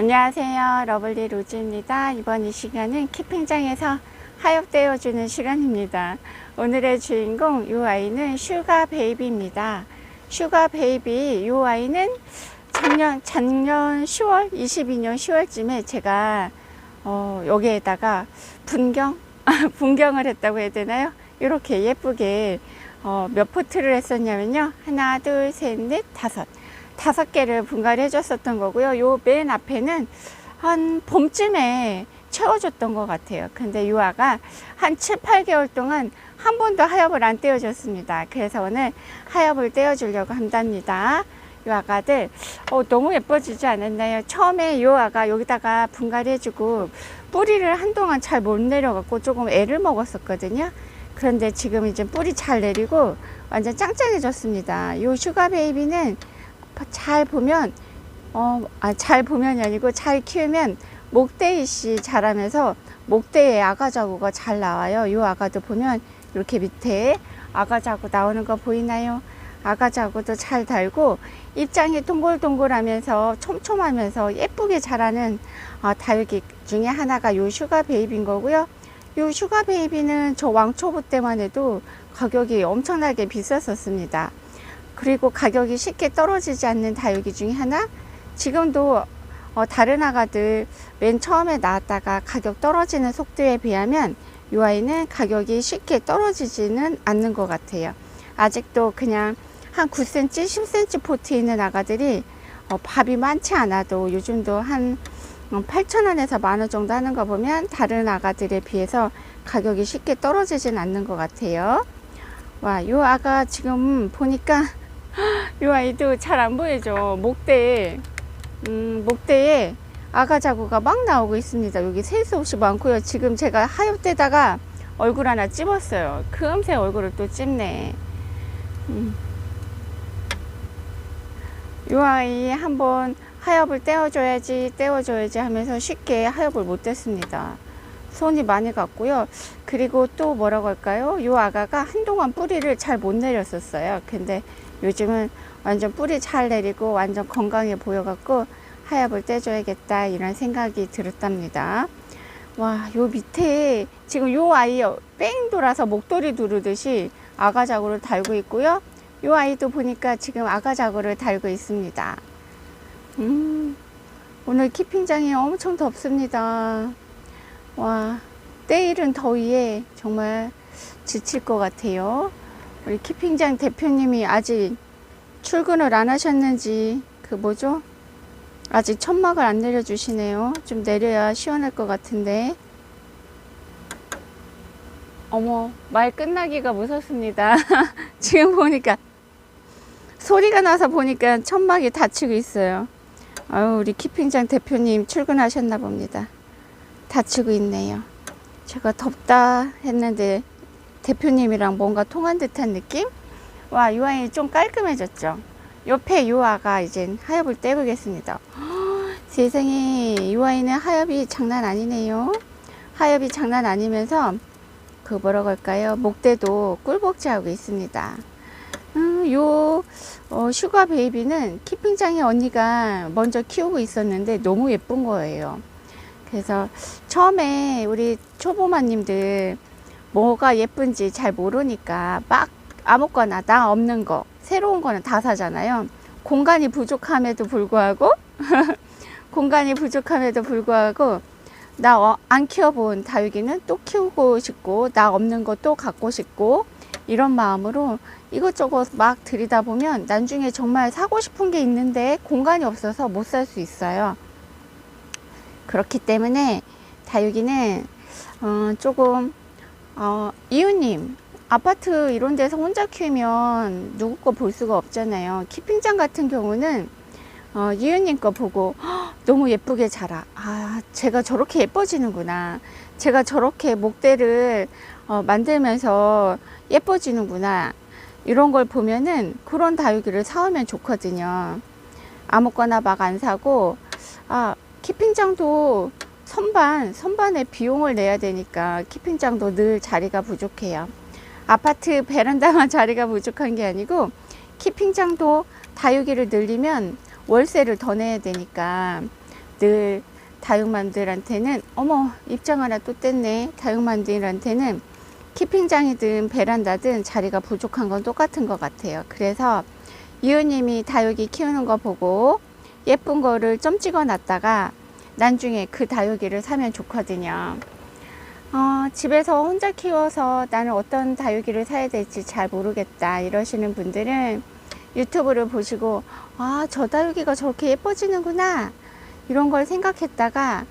안녕하세요, 러블리 로즈입니다. 이번 이 시간은 키핑장에서 하엽되어 주는 시간입니다. 오늘의 주인공 이 아이는 슈가 베이비입니다. 슈가 베이비 이 아이는 작년 10월 22년 10월쯤에 제가 여기에다가 분경을 했다고 해야 되나요? 이렇게 예쁘게 몇 포트를 했었냐면요, 하나 둘 셋 넷 다섯 개를 분갈이 해줬었던 거고요. 요 맨 앞에는 한 봄쯤에 채워줬던 것 같아요. 근데 이 아가 한 7, 8개월 동안 한 번도 하엽을 안 떼어줬습니다. 그래서 오늘 하엽을 떼어주려고 한답니다. 이 아가들 너무 예뻐지지 않았나요? 처음에 이 아가 여기다가 분갈이 해주고 뿌리를 한동안 잘 못 내려갖고 조금 애를 먹었었거든요. 그런데 지금 이제 뿌리 잘 내리고 완전 짱짱해졌습니다. 이 슈가 베이비는 잘 보면 잘 보면이 아니고 잘 키우면 목대이씨 자라면서 목대에 아가자구가 잘 나와요. 이 아가도 보면 이렇게 밑에 아가자구 나오는 거 보이나요? 아가자구도 잘 달고 입장이 동글동글하면서 촘촘하면서 예쁘게 자라는 다육이 중에 하나가 요 슈가 베이비인 거고요. 요 슈가 베이비는 저 왕초보 때만 해도 가격이 엄청나게 비쌌었습니다. 그리고 가격이 쉽게 떨어지지 않는 다육이 중에 하나. 지금도 다른 아가들 맨 처음에 나왔다가 가격 떨어지는 속도에 비하면 이 아이는 가격이 쉽게 떨어지지는 않는 것 같아요. 아직도 그냥 한 9cm, 10cm 포트에 있는 아가들이 밥이 많지 않아도 요즘도 한 8,000원에서 10,000원 정도 하는 거 보면 다른 아가들에 비해서 가격이 쉽게 떨어지진 않는 것 같아요. 와, 이 아가 지금 보니까 이 아이도 잘 안 보이죠. 목대에 아가자구가 막 나오고 있습니다. 여기 셀 수 없이 많고요. 지금 제가 하엽대다가 얼굴 하나 찝었어요. 금세 얼굴을 또 찝네. 이 아이 한번 하엽을 떼어줘야지 하면서 쉽게 하엽을 못 뗐습니다. 손이 많이 갔고요. 그리고 또 뭐라고 할까요? 이 아가가 한동안 뿌리를 잘 못 내렸었어요. 근데 요즘은 완전 뿌리 잘 내리고 완전 건강해 보여갖고 하엽을 떼줘야겠다 이런 생각이 들었답니다. 와, 요 밑에 지금 요 아이 뺑 돌아서 목도리 두르듯이 아가자구를 달고 있고요. 요 아이도 보니까 지금 아가자구를 달고 있습니다. 오늘 키핑장이 엄청 덥습니다. 와, 때이른 더위에 정말 지칠 것 같아요. 우리 키핑장 대표님이 아직 출근을 안 하셨는지 아직 천막을 안 내려주시네요. 좀 내려야 시원할 것 같은데. 어머, 말 끝나기가 무섭습니다. 지금 보니까 소리가 나서 보니까 천막이 닫히고 있어요. 아유, 우리 키핑장 대표님 출근하셨나 봅니다. 닫히고 있네요. 제가 덥다 했는데 대표님이랑 뭔가 통한 듯한 느낌? 와, 이 아이 좀 깔끔해졌죠. 옆에 이 아가 이제 하엽을 떼보겠습니다. 세상에, 이 아이는 하엽이 장난 아니네요. 하엽이 장난 아니면서 뭐라고 할까요? 목대도 꿀벅지하고 있습니다. 요 슈가 베이비는 키핑장에 언니가 먼저 키우고 있었는데 너무 예쁜 거예요. 그래서 처음에 우리 초보마님들 뭐가 예쁜지 잘 모르니까 막 아무거나 나 없는 거 새로운 거는 다 사잖아요. 공간이 부족함에도 불구하고 나 안 키워본 다육이는 또 키우고 싶고 나 없는 거 또 갖고 싶고 이런 마음으로 이것저것 막 들이다 보면 나중에 정말 사고 싶은 게 있는데 공간이 없어서 못 살 수 있어요. 그렇기 때문에 다육이는 조금 이웃님 아파트 이런 데서 혼자 키우면 누구 거 볼 수가 없잖아요. 키핑장 같은 경우는 이웃님 거 보고 너무 예쁘게 자라. 제가 저렇게 예뻐지는구나. 제가 저렇게 목대를 만들면서 예뻐지는구나. 이런 걸 보면은 그런 다육이를 사오면 좋거든요. 아무거나 막 안 사고 키핑장도 선반에 비용을 내야 되니까 키핑장도 늘 자리가 부족해요. 아파트 베란다만 자리가 부족한 게 아니고 키핑장도 다육이를 늘리면 월세를 더 내야 되니까 늘 다육맘들한테는, 어머, 입장 하나 또 뗐네. 다육맘들한테는 키핑장이든 베란다든 자리가 부족한 건 똑같은 것 같아요. 그래서 이웃님이 다육이 키우는 거 보고 예쁜 거를 점 찍어 놨다가 나중에 그 다육이를 사면 좋거든요. 집에서 혼자 키워서 나는 어떤 다육이를 사야 될지 잘 모르겠다 이러시는 분들은 유튜브를 보시고, 아, 저 다육이가 저렇게 예뻐지는구나 이런 걸 생각했다가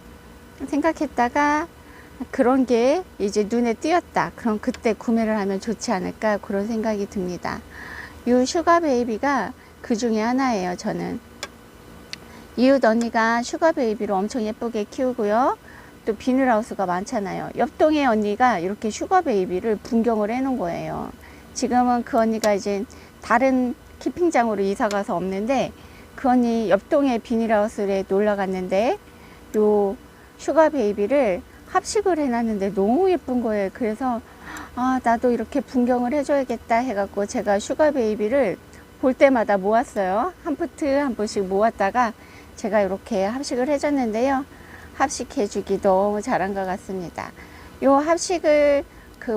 그런 게 이제 눈에 띄었다. 그럼 그때 구매를 하면 좋지 않을까 그런 생각이 듭니다. 이 슈가 베이비가 그 중에 하나예요. 저는 이웃 언니가 슈가 베이비로 엄청 예쁘게 키우고요. 또 비닐하우스가 많잖아요. 옆동의 언니가 이렇게 슈가 베이비를 분경을 해 놓은 거예요. 지금은 그 언니가 이제 다른 키핑장으로 이사 가서 없는데, 그 언니 옆동의 비닐하우스에 놀러 갔는데 요 슈가 베이비를 합식을 해놨는데 너무 예쁜 거예요. 그래서 나도 이렇게 분경을 해줘야겠다 해갖고 제가 슈가 베이비를 볼 때마다 모았어요. 한 푸트 한 푸씩 모았다가 제가 이렇게 합식을 해줬는데요. 합식해주기 너무 잘한 것 같습니다. 요 합식을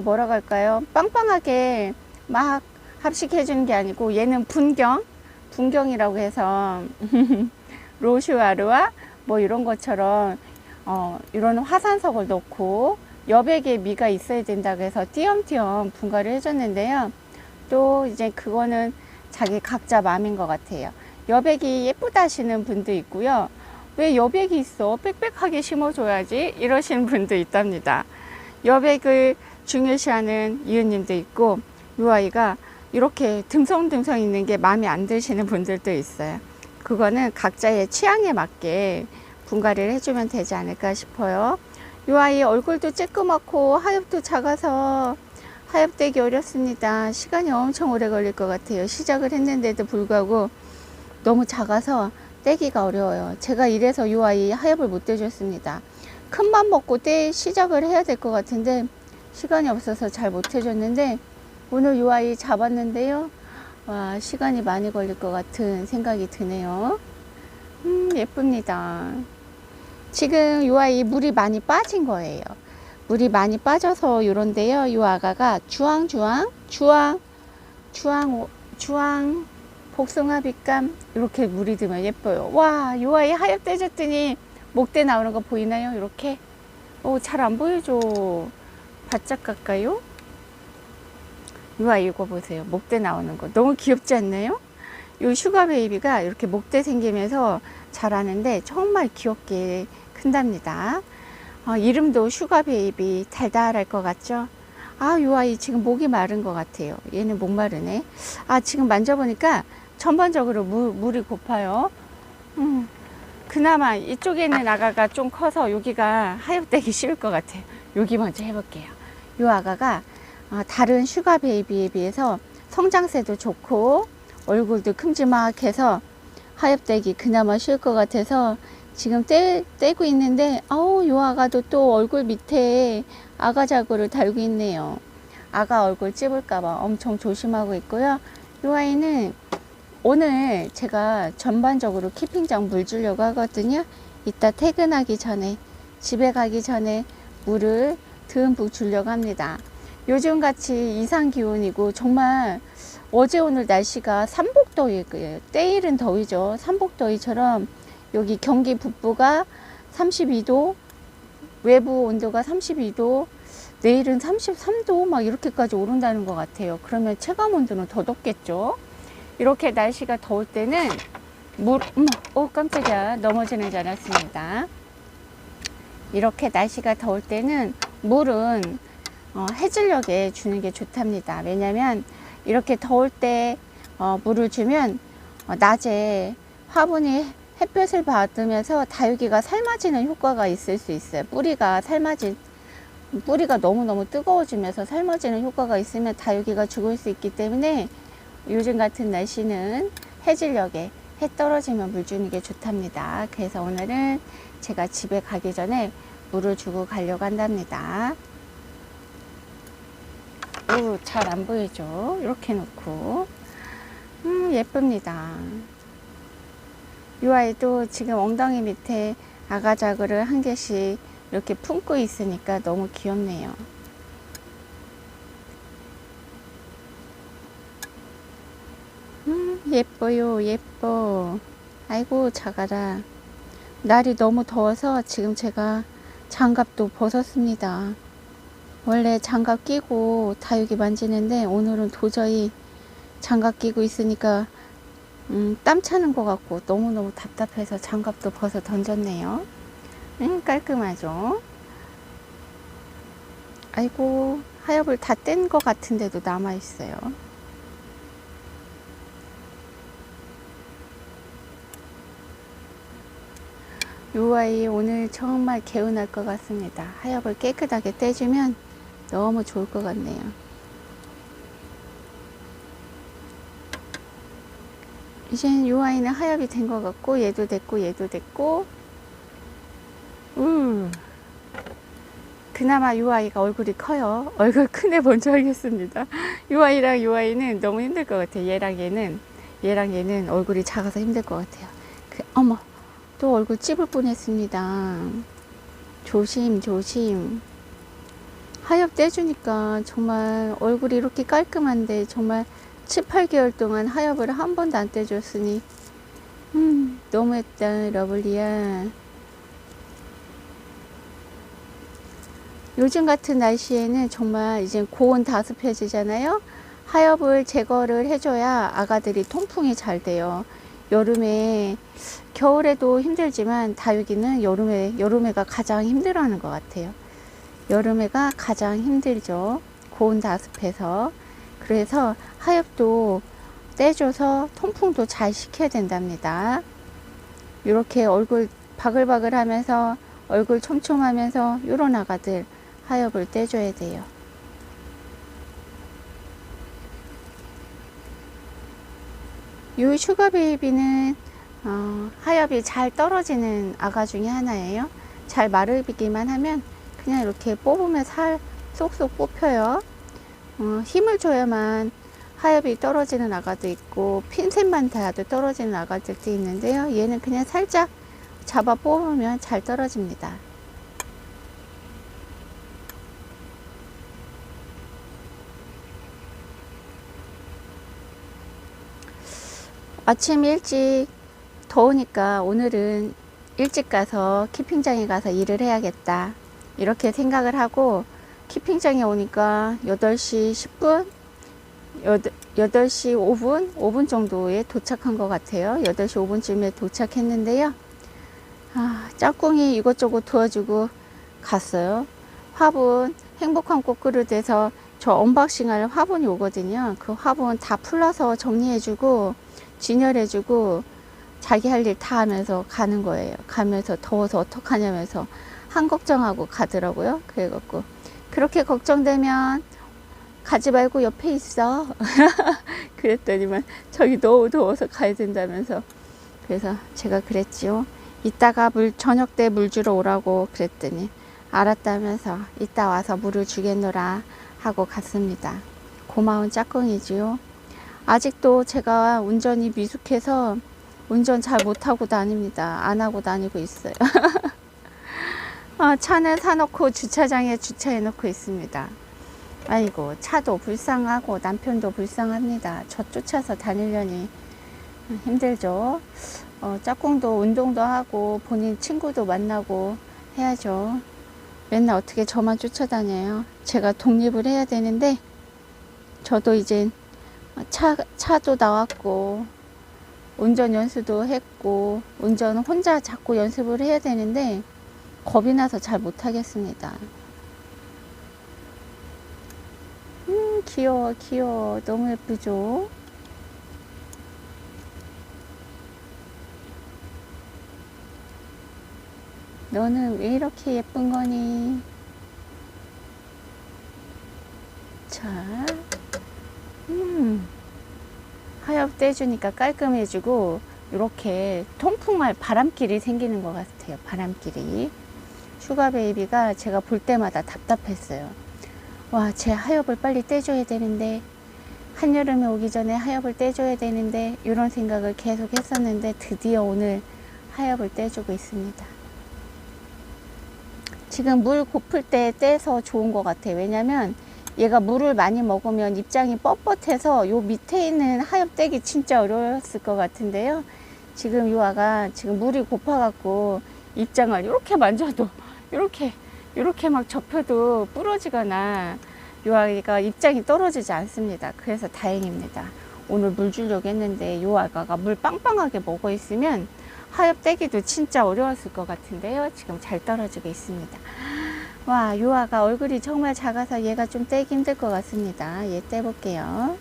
뭐라고 할까요? 빵빵하게 막 합식해주는 게 아니고, 얘는 분경이라고 해서 로슈아르와 뭐 이런 것처럼 이런 화산석을 넣고 여백에 미가 있어야 된다고 해서 띄엄띄엄 분갈을 해줬는데요. 또 이제 그거는 자기 각자 마음인 것 같아요. 여백이 예쁘다 하시는 분도 있고요. 왜 여백이 있어? 빽빽하게 심어줘야지 이러시는 분도 있답니다. 여백을 중요시하는 이웃님도 있고, 이 아이가 이렇게 듬성듬성 있는 게 마음에 안 드시는 분들도 있어요. 그거는 각자의 취향에 맞게 분갈이를 해주면 되지 않을까 싶어요. 이 아이 얼굴도 쬐끄맣고 하엽도 작아서 하엽되기 어렵습니다. 시간이 엄청 오래 걸릴 것 같아요. 시작을 했는데도 불구하고 너무 작아서 떼기가 어려워요. 제가 이래서 이 아이 하엽을 못 떼줬습니다. 큰맘 먹고 시작을 해야 될 것 같은데 시간이 없어서 잘 못 해줬는데, 오늘 이 아이 잡았는데요. 와, 시간이 많이 걸릴 것 같은 생각이 드네요. 예쁩니다. 지금 이 아이 물이 많이 빠진 거예요. 물이 많이 빠져서 요런데요. 이 아가가 주황 복숭아 빛감 이렇게 물이 들면 예뻐요. 와, 이 아이 하엽 떼줬더니 목대 나오는 거 보이나요? 이렇게. 잘 안 보여줘. 바짝 가까이요? 이 아이 이거 보세요. 목대 나오는 거 너무 귀엽지 않나요? 이 슈가 베이비가 이렇게 목대 생기면서 자라는데 정말 귀엽게 큰답니다. 이름도 슈가 베이비, 달달할 것 같죠? 이 아이 지금 목이 마른 것 같아요. 얘는 목 마르네. 지금 만져보니까 전반적으로 물이 고파요. 그나마 이쪽에 있는 아가가 좀 커서 여기가 하엽되기 쉬울 것 같아요. 여기 먼저 해볼게요. 이 아가가 다른 슈가 베이비에 비해서 성장세도 좋고 얼굴도 큼지막해서 하엽되기 그나마 쉬울 것 같아서 지금 떼고 있는데, 요 아가도 또 얼굴 밑에 아가 자구를 달고 있네요. 아가 얼굴 찝을까봐 엄청 조심하고 있고요. 이 아이는 오늘 제가 전반적으로 키핑장 물 주려고 하거든요. 이따 퇴근하기 전에, 집에 가기 전에 물을 듬뿍 주려고 합니다. 요즘 같이 이상 기온이고 정말 어제 오늘 날씨가 삼복더위예요. 때일은 더위죠. 삼복더위처럼 여기 경기 북부가 32도, 외부 온도가 32도, 내일은 33도 막 이렇게까지 오른다는 것 같아요. 그러면 체감 온도는 더 덥겠죠. 이렇게 날씨가 더울 때는 깜짝이야, 넘어지는 줄 알았습니다. 이렇게 날씨가 더울 때는 물은 해질녘에 주는 게 좋답니다. 왜냐면 이렇게 더울 때 물을 주면 낮에 화분이 햇볕을 받으면서 다육이가 삶아지는 효과가 있을 수 있어요. 뿌리가 너무너무 뜨거워지면서 삶아지는 효과가 있으면 다육이가 죽을 수 있기 때문에 요즘 같은 날씨는 해질녘에 해 떨어지면 물 주는 게 좋답니다. 그래서 오늘은 제가 집에 가기 전에 물을 주고 가려고 한답니다. 잘 안 보이죠? 이렇게 놓고 예쁩니다. 이 아이도 지금 엉덩이 밑에 아가자그를 한 개씩 이렇게 품고 있으니까 너무 귀엽네요. 예뻐요, 예뻐. 아이고, 작아라. 날이 너무 더워서 지금 제가 장갑도 벗었습니다. 원래 장갑 끼고 다육이 만지는데 오늘은 도저히 장갑 끼고 있으니까 땀 차는 것 같고 너무너무 답답해서 장갑도 벗어 던졌네요. 깔끔하죠. 아이고, 하엽을 다 뗀 것 같은데도 남아 있어요. 요 아이 오늘 정말 개운할 것 같습니다. 하엽을 깨끗하게 떼주면 너무 좋을 것 같네요. 이젠 요 아이는 하엽이 된 것 같고, 얘도 됐고, 얘도 됐고, 그나마 요 아이가 얼굴이 커요. 얼굴 큰 애 먼저 하겠습니다. 요 아이랑 요 아이는 너무 힘들 것 같아요. 얘랑 얘는 얼굴이 작아서 힘들 것 같아요. 어머, 또 얼굴 찝을 뻔했습니다. 조심, 조심. 하엽 떼주니까 정말 얼굴이 이렇게 깔끔한데 정말 7, 8개월 동안 하엽을 한 번도 안 떼줬으니 너무했다, 러블리야. 요즘 같은 날씨에는 정말 이제 고온 다습해지잖아요. 하엽을 제거를 해줘야 아가들이 통풍이 잘 돼요. 여름에, 겨울에도 힘들지만 다육이는 여름에가 가장 힘들어하는 것 같아요. 여름에가 가장 힘들죠. 고온 다습해서. 그래서 하엽도 떼줘서 통풍도 잘 시켜야 된답니다. 이렇게 얼굴 바글바글 하면서 얼굴 촘촘하면서 요런 아가들 하엽을 떼줘야 돼요. 이 슈가 베이비는 하엽이 잘 떨어지는 아가 중에 하나예요. 잘 마르기만 하면 그냥 이렇게 뽑으면 살 쏙쏙 뽑혀요. 힘을 줘야만 하엽이 떨어지는 아가도 있고 핀셋만 닿아도 떨어지는 아가들도 있는데요. 얘는 그냥 살짝 잡아 뽑으면 잘 떨어집니다. 아침 일찍 더우니까 오늘은 일찍 가서 키핑장에 가서 일을 해야겠다, 이렇게 생각을 하고 키핑장에 오니까 8시 10분 8시 5분 정도에 도착한 것 같아요. 8시 5분쯤에 도착했는데요. 짝꿍이 이것저것 도와주고 갔어요. 화분, 행복한 꽃그릇에서 저 언박싱할 화분이 오거든요. 그 화분 다 풀러서 정리해주고 진열해주고 자기 할 일 다 하면서 가는 거예요. 가면서 더워서 어떡하냐면서 한 걱정하고 가더라고요. 그래갖고 그렇게 걱정되면 가지 말고 옆에 있어. 그랬더니만 저기 너무 더워서 가야 된다면서. 그래서 제가 그랬지요. 이따가 저녁 때 물 주러 오라고 그랬더니 알았다면서 이따 와서 물을 주겠노라 하고 갔습니다. 고마운 짝꿍이지요. 아직도 제가 운전이 미숙해서 운전 잘 못하고 다닙니다. 안 하고 다니고 있어요. 차는 사놓고 주차장에 주차해 놓고 있습니다. 아이고, 차도 불쌍하고 남편도 불쌍합니다. 저 쫓아서 다니려니 힘들죠. 짝꿍도 운동도 하고 본인 친구도 만나고 해야죠. 맨날 어떻게 저만 쫓아다녀요. 제가 독립을 해야 되는데 저도 이제 차도 나왔고 운전 연수도 했고 운전 혼자 자꾸 연습을 해야 되는데 겁이 나서 잘 못하겠습니다. 귀여워, 귀여워. 너무 예쁘죠? 너는 왜 이렇게 예쁜 거니? 자, 하엽 떼주니까 깔끔해지고 이렇게 통풍할 바람길이 생기는 것 같아요. 바람길이. 슈가 베이비가 제가 볼 때마다 답답했어요. 와, 제 하엽을 빨리 떼줘야 되는데, 한여름에 오기 전에 하엽을 떼줘야 되는데 이런 생각을 계속 했었는데 드디어 오늘 하엽을 떼주고 있습니다. 지금 물 고플 때 떼서 좋은 것 같아요. 왜냐면 얘가 물을 많이 먹으면 입장이 뻣뻣해서 요 밑에 있는 하엽 떼기 진짜 어려웠을 것 같은데요. 지금 이 아가 지금 물이 고파갖고 입장을 이렇게 만져도 이렇게 막 접혀도 부러지거나 이 아이가 입장이 떨어지지 않습니다. 그래서 다행입니다. 오늘 물 주려고 했는데 이 아가가 물 빵빵하게 먹어 있으면 하엽 떼기도 진짜 어려웠을 것 같은데요. 지금 잘 떨어지고 있습니다. 와, 이 아가 얼굴이 정말 작아서 얘가 좀 떼기 힘들 것 같습니다. 얘 떼볼게요.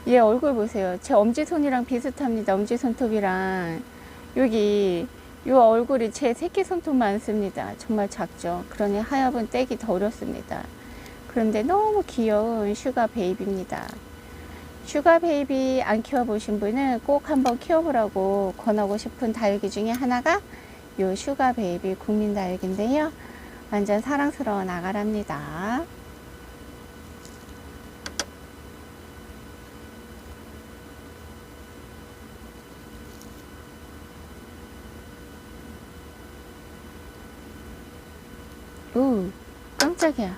얘 얼굴 보세요. 제 엄지손이랑 비슷합니다. 엄지손톱이랑 여기 이 얼굴이 제 새끼손톱만 씁니다. 정말 작죠. 그러니 하엽은 떼기 더 어렵습니다. 그런데 너무 귀여운 슈가 베이비입니다. 슈가 베이비 안 키워보신 분은 꼭 한번 키워보라고 권하고 싶은 다육이 중에 하나가 요 슈가 베이비 국민 다육인데요. 완전 사랑스러운 아가랍니다. 오, 깜짝이야.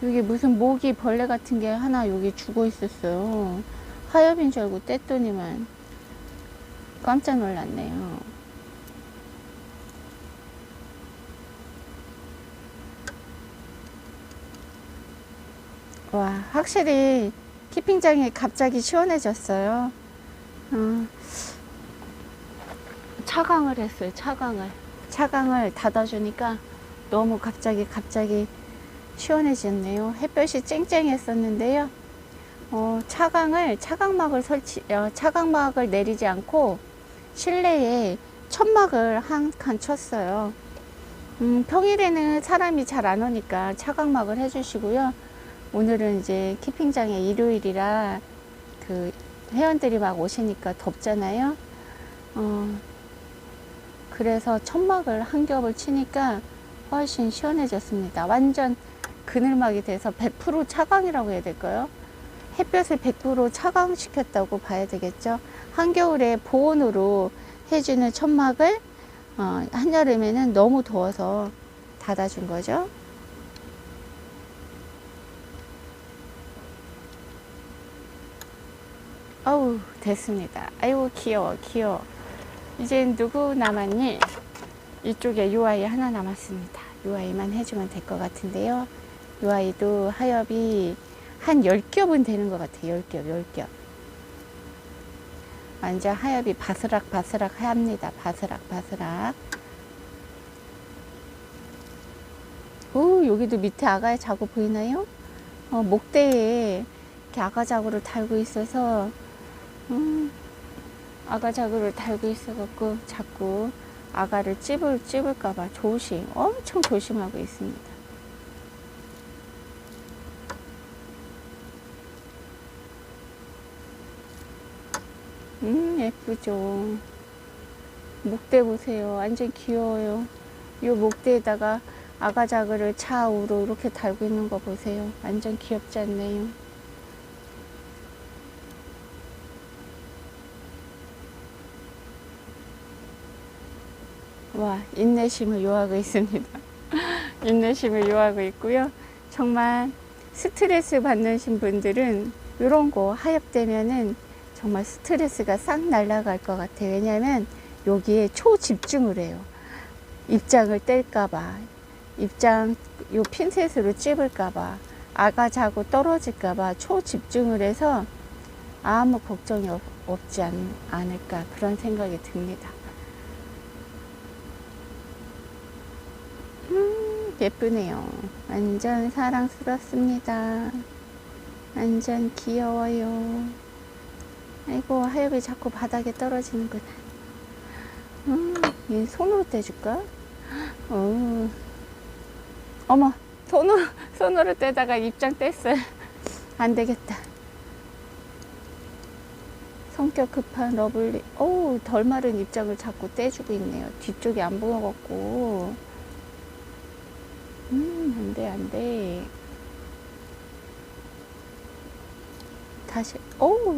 여기 무슨 모기 벌레 같은 게 하나 여기 죽어 있었어요. 하엽인 줄 알고 뗐더니만 깜짝 놀랐네요. 와, 확실히 키핑장이 갑자기 시원해졌어요. 차광을 했어요. 차광을 닫아주니까 너무 갑자기 시원해졌네요. 햇볕이 쨍쨍했었는데요. 차광막을 내리지 않고 실내에 천막을 한 칸 쳤어요. 평일에는 사람이 잘 안 오니까 차광막을 해주시고요. 오늘은 이제 키핑장의 일요일이라 그 회원들이 막 오시니까 덥잖아요. 그래서 천막을 한 겹을 치니까 훨씬 시원해졌습니다. 완전 그늘막이 돼서 100% 차광이라고 해야 될까요? 햇볕을 100% 차광시켰다고 봐야 되겠죠. 한겨울에 보온으로 해주는 천막을 한여름에는 너무 더워서 닫아준 거죠. 어우, 됐습니다. 아이고, 귀여워. 이제 누구 남았니? 이쪽에 이 아이 하나 남았습니다. 이 아이만 해주면 될 것 같은데요. 이 아이도 하엽이 한 10겹은 되는 것 같아요. 10겹. 완전 하엽이 바스락 합니다. 바스락. 오, 여기도 밑에 아가의 자구 보이나요? 목대에 이렇게 아가 자구를 달고 있어서 아가 자구를 달고 있어갖고 자꾸 아가를 찝을까봐 엄청 조심하고 있습니다. 예쁘죠. 목대 보세요. 완전 귀여워요. 이 목대에다가 아가 자그를 좌우로 이렇게 달고 있는 거 보세요. 완전 귀엽지 않나요? 와, 인내심을 요하고 있습니다. 인내심을 요하고 있고요. 정말 스트레스 받으신 분들은 이런 거 하엽되면은 정말 스트레스가 싹 날아갈 것 같아요. 왜냐면 여기에 초집중을 해요. 입장을 뗄까봐, 요 핀셋으로 찝을까봐, 아가 자고 떨어질까봐 초집중을 해서 아무 걱정이 없지 않을까 그런 생각이 듭니다. 예쁘네요. 완전 사랑스럽습니다. 완전 귀여워요. 아이고, 하엽이 자꾸 바닥에 떨어지는구나. 얘 손으로 떼줄까? 어머, 손으로 떼다가 입장 뗐어요. 안 되겠다. 성격 급한 러블리. 덜 마른 입장을 자꾸 떼주고 있네요. 뒤쪽이 안 보여갖고. 안 돼. 다시,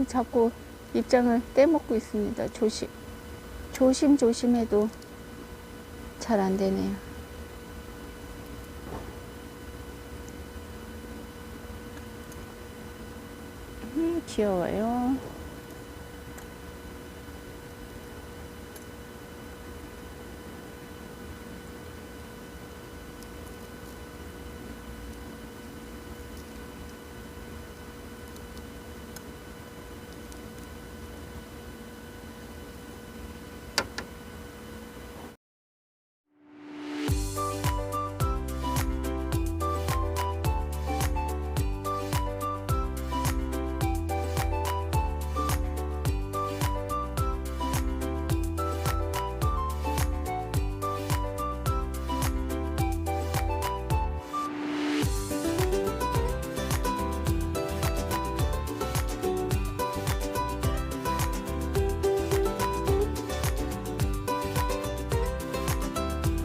자꾸 입장을 떼먹고 있습니다. 조심해도 잘 안 되네요. 귀여워요.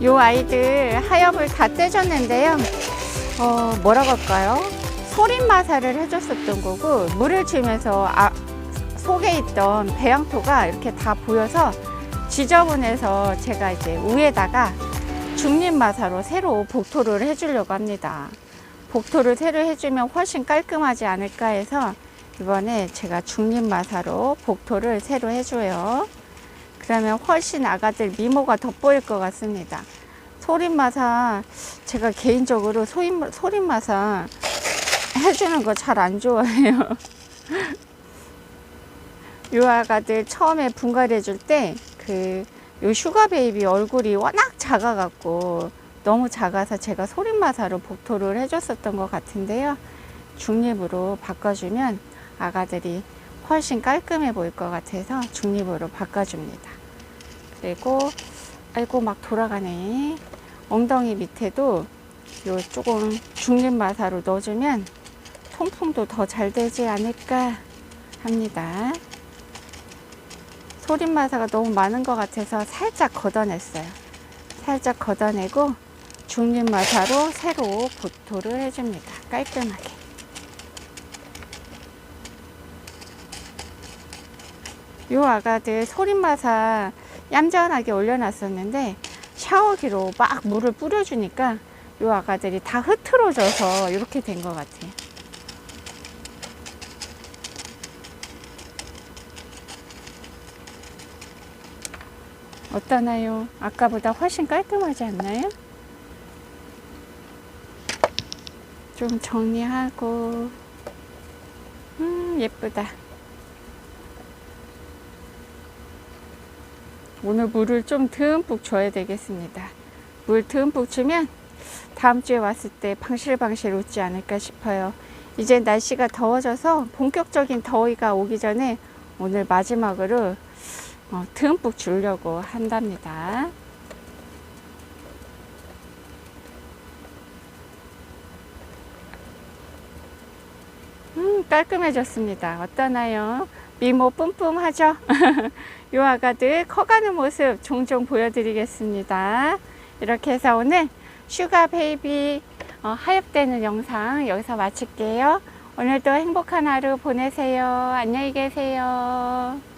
요 아이들 하엽을 다 떼줬는데요. 뭐라고 할까요? 소림마사를 해줬었던 거고, 물을 주면서 속에 있던 배양토가 이렇게 다 보여서 지저분해서 제가 이제 위에다가 중립마사로 새로 복토를 해주려고 합니다. 복토를 새로 해주면 훨씬 깔끔하지 않을까 해서 이번에 제가 중립마사로 복토를 새로 해줘요. 그러면 훨씬 아가들 미모가 돋보일 것 같습니다. 소림마사, 제가 개인적으로 소림마사 해주는 거 잘 안 좋아해요. 요 아가들 처음에 분갈이 해줄 때 요 슈가 베이비 얼굴이 워낙 작아갖고 너무 작아서 제가 소림마사로 복토를 해줬었던 것 같은데요. 중립으로 바꿔주면 아가들이 훨씬 깔끔해 보일 것 같아서 중립으로 바꿔줍니다. 그리고 아이고 막 돌아가네. 엉덩이 밑에도 요 조금 중립마사로 넣어주면 통풍도 더 잘 되지 않을까 합니다. 소림마사가 너무 많은 것 같아서 살짝 걷어냈어요. 살짝 걷어내고 중립마사로 새로 복토를 해줍니다. 깔끔하게. 요 아가들 소림마사 얌전하게 올려놨었는데 샤워기로 막 물을 뿌려주니까 요 아가들이 다 흐트러져서 이렇게 된 것 같아요. 어떠나요? 아까보다 훨씬 깔끔하지 않나요? 좀 정리하고 예쁘다. 오늘 물을 좀 듬뿍 줘야 되겠습니다. 물 듬뿍 주면 다음 주에 왔을 때 방실방실 웃지 않을까 싶어요. 이제 날씨가 더워져서 본격적인 더위가 오기 전에 오늘 마지막으로 듬뿍 주려고 한답니다. 깔끔해졌습니다. 어떠나요? 미모 뿜뿜하죠? 요 아가들 커가는 모습 종종 보여드리겠습니다. 이렇게 해서 오늘 슈가 베이비 하엽되는 영상 여기서 마칠게요. 오늘도 행복한 하루 보내세요. 안녕히 계세요.